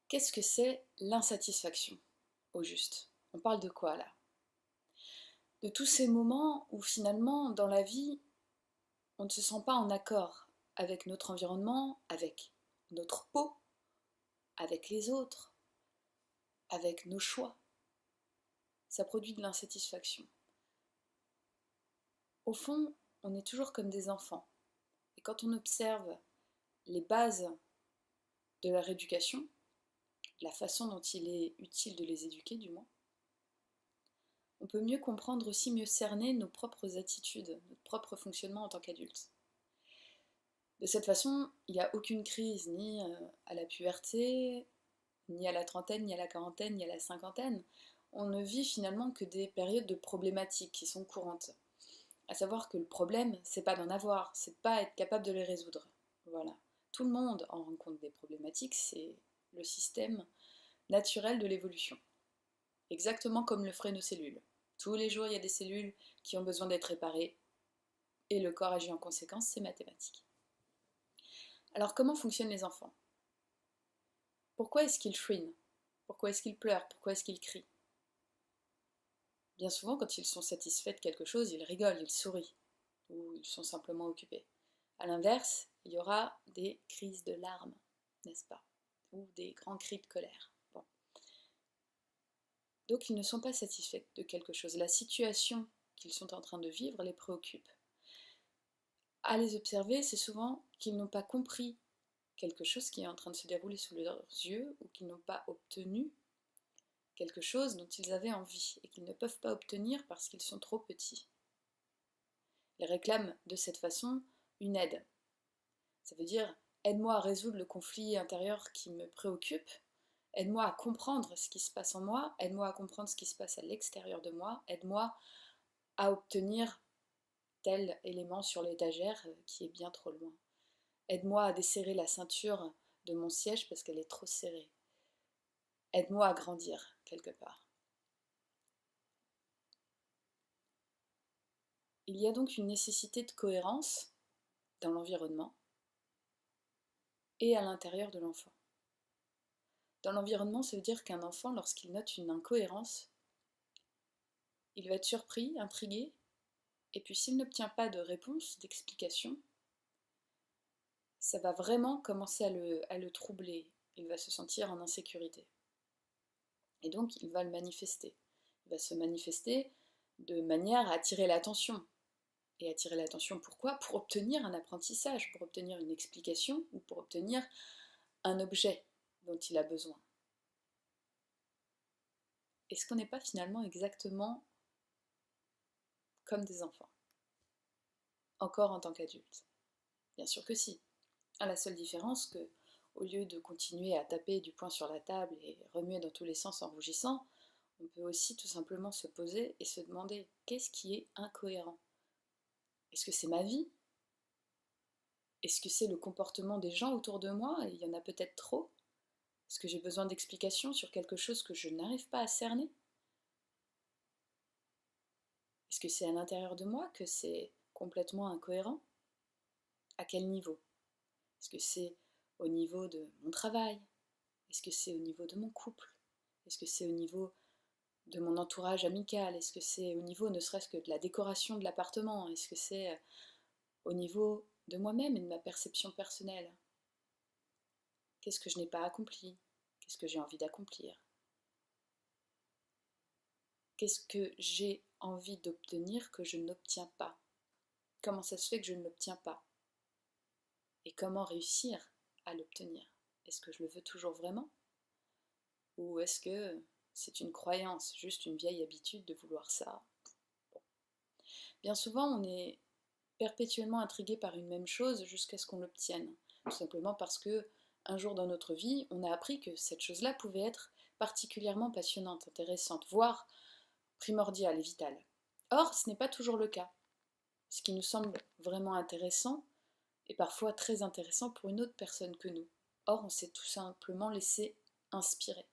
Qu'est-ce que c'est l'insatisfaction, au juste? On parle de quoi là? De tous ces moments où finalement, dans la vie, on ne se sent pas en accord avec notre environnement, avec notre peau, avec les autres, avec nos choix. Ça produit de l'insatisfaction. Au fond, on est toujours comme des enfants. Et quand on observe les bases de leur éducation, la façon dont il est utile de les éduquer du moins, on peut mieux comprendre aussi, mieux cerner nos propres attitudes, notre propre fonctionnement en tant qu'adulte. De cette façon, il n'y a aucune crise, ni à la puberté, ni à la trentaine, ni à la quarantaine, ni à la cinquantaine. On ne vit finalement que des périodes de problématiques qui sont courantes. À savoir que le problème, c'est pas d'en avoir, c'est pas être capable de les résoudre. Voilà. Tout le monde en rencontre des problématiques, c'est le système naturel de l'évolution. Exactement comme le feraient nos cellules. Tous les jours, il y a des cellules qui ont besoin d'être réparées, et le corps agit en conséquence, c'est mathématique. Alors comment fonctionnent les enfants? Pourquoi est-ce qu'ils chouinent? Pourquoi est-ce qu'ils pleurent? Pourquoi est-ce qu'ils crient? Bien souvent, quand ils sont satisfaits de quelque chose, ils rigolent, ils sourient, ou ils sont simplement occupés. A l'inverse, il y aura des crises de larmes, n'est-ce pas? Ou des grands cris de colère. Bon. Donc ils ne sont pas satisfaits de quelque chose. La situation qu'ils sont en train de vivre les préoccupe. À les observer, c'est souvent qu'ils n'ont pas compris quelque chose qui est en train de se dérouler sous leurs yeux ou qu'ils n'ont pas obtenu quelque chose dont ils avaient envie et qu'ils ne peuvent pas obtenir parce qu'ils sont trop petits. Ils réclament de cette façon une aide. Ça veut dire aide-moi à résoudre le conflit intérieur qui me préoccupe, aide-moi à comprendre ce qui se passe en moi, aide-moi à comprendre ce qui se passe à l'extérieur de moi, aide-moi à obtenir tel élément sur l'étagère qui est bien trop loin. Aide-moi à desserrer la ceinture de mon siège parce qu'elle est trop serrée. Aide-moi à grandir quelque part. Il y a donc une nécessité de cohérence dans l'environnement et à l'intérieur de l'enfant. Dans l'environnement, ça veut dire qu'un enfant, lorsqu'il note une incohérence, il va être surpris, intrigué, et puis s'il n'obtient pas de réponse, d'explication, ça va vraiment commencer à le troubler. Il va se sentir en insécurité. Et donc, il va le manifester. Il va se manifester de manière à attirer l'attention. Et attirer l'attention, pourquoi? Pour obtenir un apprentissage, pour obtenir une explication ou pour obtenir un objet dont il a besoin. Est-ce qu'on n'est pas finalement exactement comme des enfants, encore en tant qu'adulte? Bien sûr que si. À la seule différence que, au lieu de continuer à taper du poing sur la table et remuer dans tous les sens en rougissant, on peut aussi tout simplement se poser et se demander qu'est-ce qui est incohérent? Est-ce que c'est ma vie? Est-ce que c'est le comportement des gens autour de moi et il y en a peut-être trop? Est-ce que j'ai besoin d'explications sur quelque chose que je n'arrive pas à cerner? Est-ce que c'est à l'intérieur de moi que c'est complètement incohérent? À quel niveau? Est-ce que c'est au niveau de mon travail? Est-ce que c'est au niveau de mon couple? Est-ce que c'est au niveau de mon entourage amical? Est-ce que c'est au niveau ne serait-ce que de la décoration de l'appartement? Est-ce que c'est au niveau de moi-même et de ma perception personnelle? Qu'est-ce que je n'ai pas accompli? Qu'est-ce que j'ai envie d'accomplir? Qu'est-ce que j'ai envie d'obtenir que je n'obtiens pas? Comment ça se fait que je ne l'obtiens pas? Et comment réussir à l'obtenir? Est-ce que je le veux toujours vraiment? Ou est-ce que c'est une croyance, juste une vieille habitude de vouloir ça? Bon. Bien souvent, on est perpétuellement intrigué par une même chose jusqu'à ce qu'on l'obtienne. Tout simplement parce que un jour dans notre vie, on a appris que cette chose-là pouvait être particulièrement passionnante, intéressante, voire primordiale et vitale. Or, ce n'est pas toujours le cas. Ce qui nous semble vraiment intéressant est parfois très intéressant pour une autre personne que nous. Or, on s'est tout simplement laissé inspirer.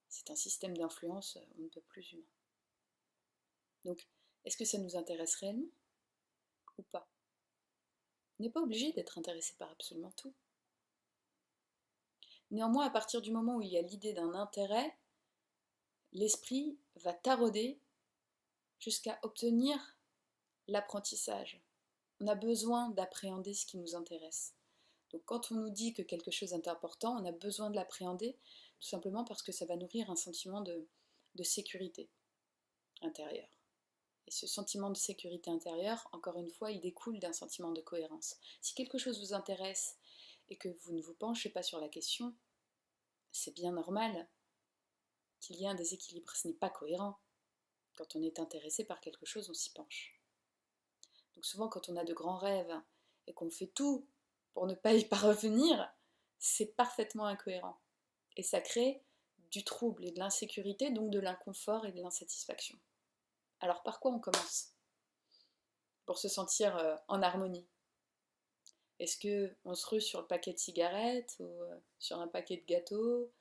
C'est un système d'influence, on ne peut plus humain. Donc, est-ce que ça nous intéresse réellement ou pas? On n'est pas obligé d'être intéressé par absolument tout. Néanmoins, à partir du moment où il y a l'idée d'un intérêt, l'esprit va tarauder jusqu'à obtenir l'apprentissage. On a besoin d'appréhender ce qui nous intéresse. Donc quand on nous dit que quelque chose est important, on a besoin de l'appréhender, tout simplement parce que ça va nourrir un sentiment de sécurité intérieure. Et ce sentiment de sécurité intérieure, encore une fois, il découle d'un sentiment de cohérence. Si quelque chose vous intéresse et que vous ne vous penchez pas sur la question, c'est bien normal qu'il y ait un déséquilibre. Ce n'est pas cohérent. Quand on est intéressé par quelque chose, on s'y penche. Donc souvent, quand on a de grands rêves et qu'on fait tout pour ne pas y parvenir, c'est parfaitement incohérent. Et ça crée du trouble et de l'insécurité, donc de l'inconfort et de l'insatisfaction. Alors par quoi on commence pour se sentir en harmonie? Est-ce qu'on se rue sur le paquet de cigarettes ou sur un paquet de gâteaux?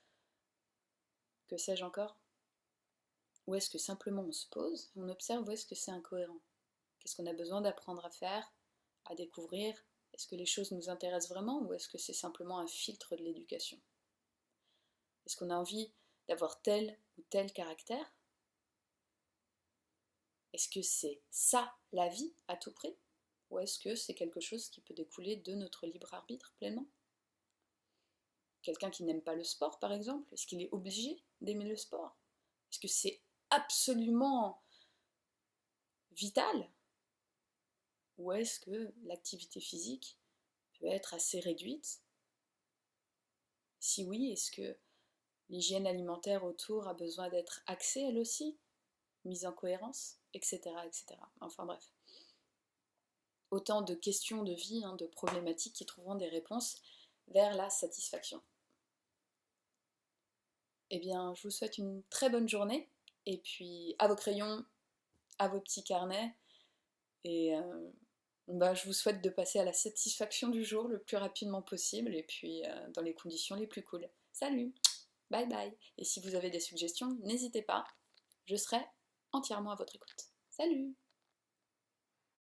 Que sais-je encore? Ou est-ce que simplement on se pose et on observe où est-ce que c'est incohérent? Qu'est-ce qu'on a besoin d'apprendre à faire, à découvrir? Est-ce que les choses nous intéressent vraiment ou est-ce que c'est simplement un filtre de l'éducation? Est-ce qu'on a envie d'avoir tel ou tel caractère? Est-ce que c'est ça la vie à tout prix? Ou est-ce que c'est quelque chose qui peut découler de notre libre arbitre pleinement? Quelqu'un qui n'aime pas le sport, par exemple, est-ce qu'il est obligé d'aimer le sport? Est-ce que c'est absolument vital? Ou est-ce que l'activité physique peut être assez réduite? Si oui, est-ce que l'hygiène alimentaire autour a besoin d'être axée elle aussi, mise en cohérence, etc., etc. Enfin bref. Autant de questions de vie, de problématiques qui trouveront des réponses vers la satisfaction. Eh bien, je vous souhaite une très bonne journée, et puis à vos crayons, à vos petits carnets, et je vous souhaite de passer à la satisfaction du jour le plus rapidement possible, et puis dans les conditions les plus cool. Salut, bye bye, et si vous avez des suggestions, n'hésitez pas, je serai entièrement à votre écoute. Salut!